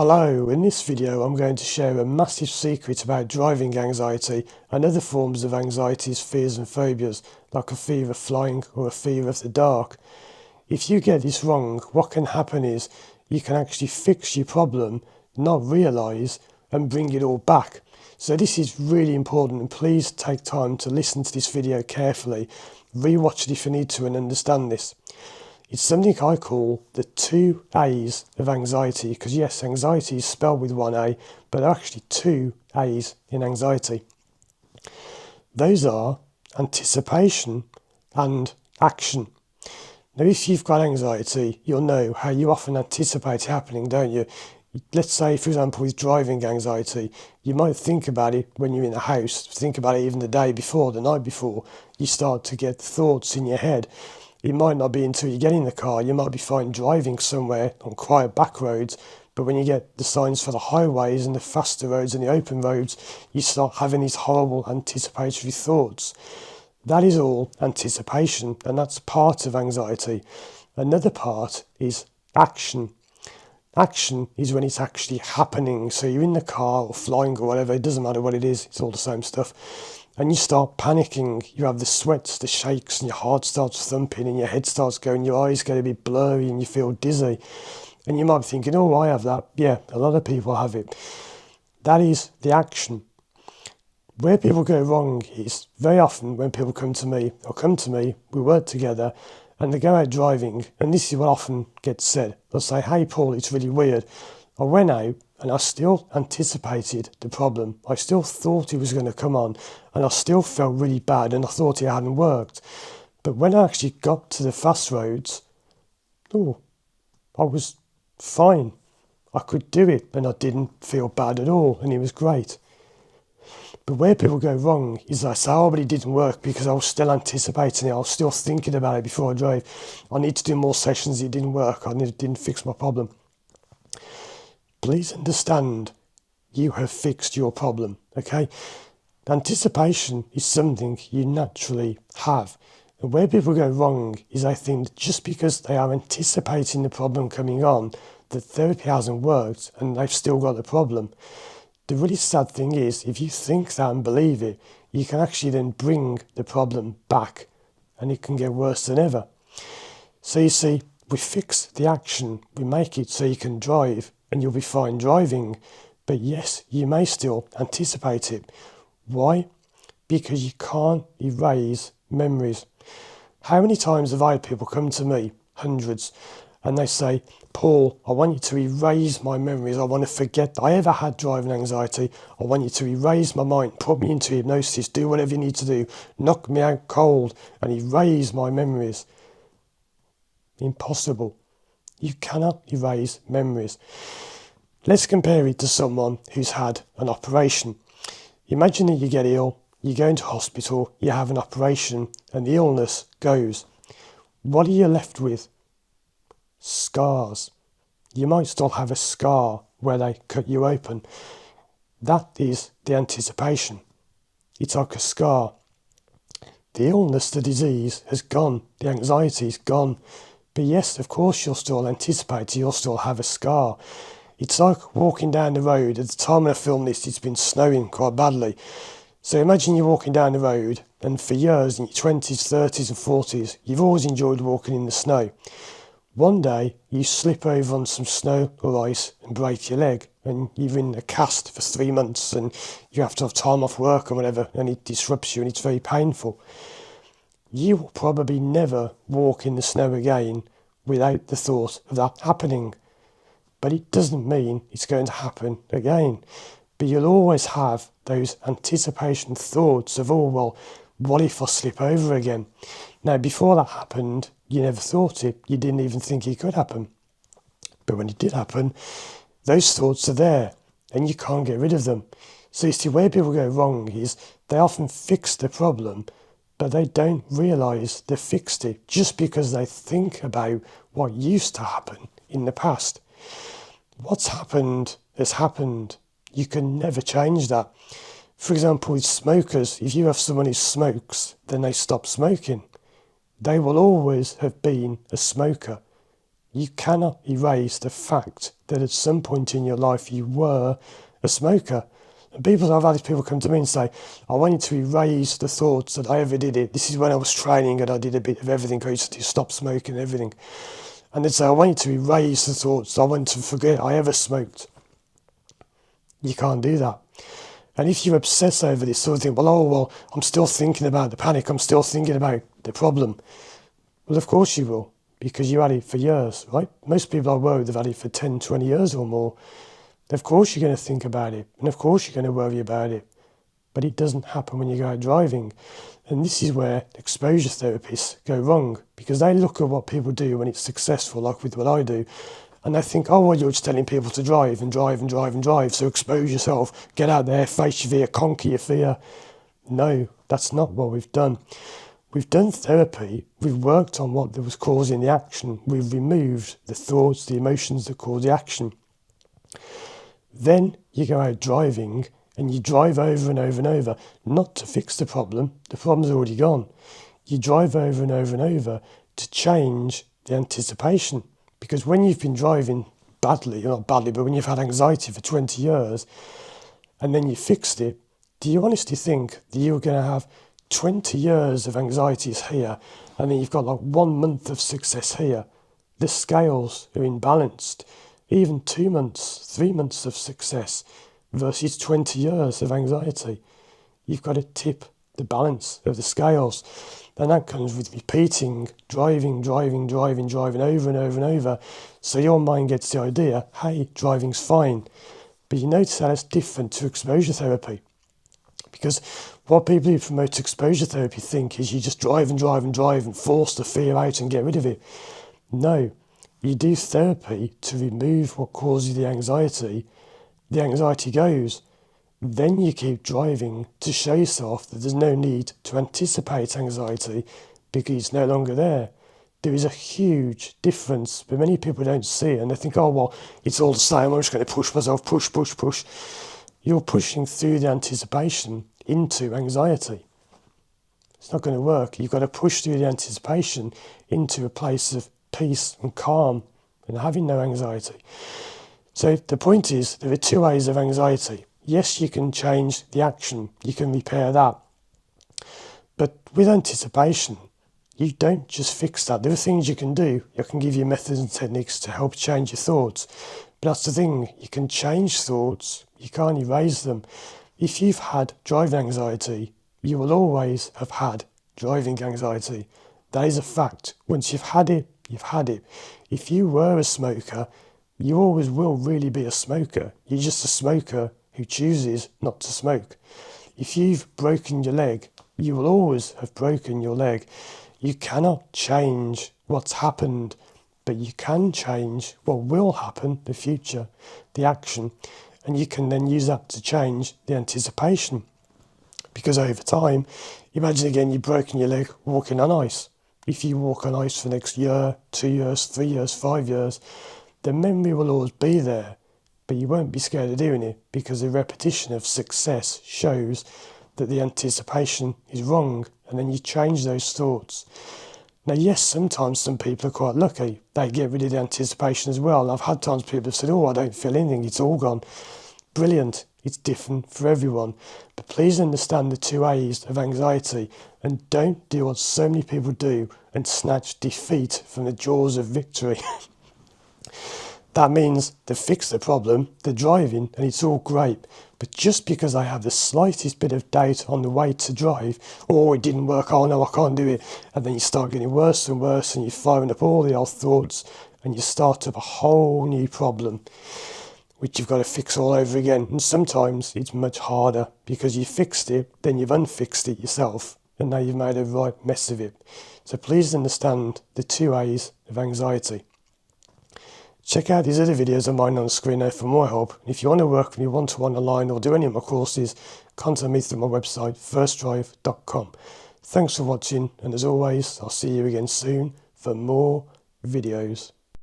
Hello, in this video I'm going to share a massive secret about driving anxiety and other forms of anxieties, fears and phobias, like a fear of flying or a fear of the dark. If you get this wrong, what can happen is you can actually fix your problem, not realise, and bring it all back. So this is really important, and please take time to listen to this video carefully. Rewatch it if you need to and understand this. It's something I call the 2 A's of anxiety, because yes, anxiety is spelled with 1 A, but there are actually 2 A's in anxiety. Those are anticipation and action. Now, if you've got anxiety, you'll know how you often anticipate it happening, don't you? Let's say, for example, with driving anxiety, you might think about it when you're in the house, think about it even the day before, the night before. You start to get thoughts in your head. It might not be until you get in the car, you might be fine driving somewhere on quiet back roads, but when you get the signs for the highways and the faster roads and the open roads, you start having these horrible anticipatory thoughts. That is all anticipation, and that's part of anxiety. Another part is action. Action is when it's actually happening. So you're in the car or flying or whatever, it doesn't matter what it is, it's all the same stuff. And you start panicking, you have the sweats, the shakes, and your heart starts thumping and your head starts going, your eyes get a bit blurry and you feel dizzy. And you might be thinking, oh, I have that. Yeah, a lot of people have it. That is the action. Where people go wrong is very often when people come to me, we work together, and they go out driving, and this is what often gets said. They'll say, hey Paul, it's really weird. I went out and I still anticipated the problem. I still thought it was going to come on, and I still felt really bad, and I thought it hadn't worked. But when I actually got to the fast roads, I was fine. I could do it, and I didn't feel bad at all, and it was great. But where people go wrong is they say, oh, but it didn't work because I was still anticipating it. I was still thinking about it before I drove. I need to do more sessions. It didn't work. It didn't fix my problem. Please understand, you have fixed your problem, okay? Anticipation is something you naturally have. And where people go wrong is they think that just because they are anticipating the problem coming on, that therapy hasn't worked and they've still got the problem. The really sad thing is, if you think that and believe it, you can actually then bring the problem back, and it can get worse than ever. So you see, we fix the action, we make it so you can drive, and you'll be fine driving. But yes, you may still anticipate it. Why? Because you can't erase memories. How many times have I had people come to me, hundreds, and they say, Paul, I want you to erase my memories. I want to forget that I ever had driving anxiety. I want you to erase my mind, put me into hypnosis, do whatever you need to do, knock me out cold and erase my memories. Impossible. You cannot erase memories. Let's compare it to someone who's had an operation. Imagine that you get ill, you go into hospital, you have an operation, and the illness goes. What are you left with? Scars. You might still have a scar where they cut you open. That is the anticipation. It's like a scar. The illness, the disease has gone. The anxiety is gone. But yes, of course you'll still anticipate. You'll still have a scar. It's like walking down the road. At the time when I filmed this, it's been snowing quite badly. So imagine you're walking down the road, and for years, in your 20s, 30s and 40s, you've always enjoyed walking in the snow. One day, you slip over on some snow or ice and break your leg, and you're in a cast for 3 months, and you have to have time off work or whatever, and it disrupts you, and it's very painful. You will probably never walk in the snow again without the thought of that happening. But it doesn't mean it's going to happen again. But you'll always have those anticipation thoughts of, oh, well, what if I slip over again? Now, before that happened, you never thought it. You didn't even think it could happen. But when it did happen, those thoughts are there, and you can't get rid of them. So you see, where people go wrong is they often fix the problem, but they don't realise they fixed it just because they think about what used to happen in the past. What's happened has happened. You can never change that. For example, with smokers, if you have someone who smokes, then they stop smoking. They will always have been a smoker. You cannot erase the fact that at some point in your life you were a smoker. And I've had people come to me and say, I wanted to erase the thoughts that I ever did it. This is when I was training and I did a bit of everything. I used to stop smoking and everything. And they'd say, I wanted to erase the thoughts. I want to forget I ever smoked. You can't do that. And if you obsess over this sort of thing, well, I'm still thinking about the panic. I'm still thinking about the problem. Well, of course you will, because you had it for years, right? Most people I work with have had it for 10, 20 years or more. Of course you're going to think about it, and of course you're going to worry about it. But it doesn't happen when you go out driving. And this is where exposure therapists go wrong, because they look at what people do when it's successful, like with what I do, and they think, oh, well, you're just telling people to drive and drive and drive and drive, so expose yourself, get out there, face your fear, conquer your fear. No, that's not what we've done. We've done therapy, we've worked on what was causing the action, we've removed the thoughts, the emotions that cause the action. Then you go out driving and you drive over and over and over, not to fix the problem's already gone. You drive over and over and over to change the anticipation. Because when you've been driving badly, not badly, but when you've had anxiety for 20 years, and then you fixed it, do you honestly think that you're going to have 20 years of anxieties here, and then you've got like 1 month of success here? The scales are imbalanced. Even 2 months, 3 months of success versus 20 years of anxiety. You've got to tip the balance of the scales. And that comes with repeating, driving over and over and over. So your mind gets the idea, hey, driving's fine. But you notice how that's different to exposure therapy. Because what people who promote exposure therapy think is you just drive and force the fear out and get rid of it. No, you do therapy to remove what causes the anxiety goes. Then you keep driving to show yourself that there's no need to anticipate anxiety because it's no longer there. There is a huge difference, but many people don't see it and they think, oh, well, it's all the same, I'm just going to push myself, push. You're pushing through the anticipation into anxiety. It's not going to work. You've got to push through the anticipation into a place of peace and calm and having no anxiety. So the point is, there are 2 ways of anxiety. Yes, you can change the action, you can repair that. But with anticipation, you don't just fix that. There are things you can do. I can give you methods and techniques to help change your thoughts. But that's the thing, you can change thoughts, you can't erase them. If you've had driving anxiety, you will always have had driving anxiety. That is a fact. Once you've had it, you've had it. If you were a smoker, you always will really be a smoker. You're just a smoker who chooses not to smoke. If you've broken your leg, you will always have broken your leg. You cannot change what's happened, but you can change what will happen, the future, the action, and you can then use that to change the anticipation. Because over time, imagine again you've broken your leg walking on ice. If you walk on ice for the next year, 2 years, 3 years, 5 years, the memory will always be there, but you won't be scared of doing it because the repetition of success shows that the anticipation is wrong, and then you change those thoughts. Now, yes, sometimes some people are quite lucky. They get rid of the anticipation as well. And I've had times people have said, oh, I don't feel anything, it's all gone. Brilliant. It's different for everyone. But please understand the 2 A's of anxiety and don't do what so many people do and snatch defeat from the jaws of victory. That means they fix the problem, they're driving, and it's all great. But just because I have the slightest bit of doubt on the way to drive, oh, it didn't work, oh no, I can't do it, and then you start getting worse and worse, and you're firing up all the old thoughts, and you start up a whole new problem, which you've got to fix all over again. And sometimes it's much harder, because you fixed it, then you've unfixed it yourself, and now you've made a right mess of it. So please understand the 2 A's of anxiety. Check out these other videos of mine on the screen now for more help. If you want to work with me one-to-one online or do any of my courses, contact me through my website, firstdrive.com. Thanks for watching, and as always, I'll see you again soon for more videos.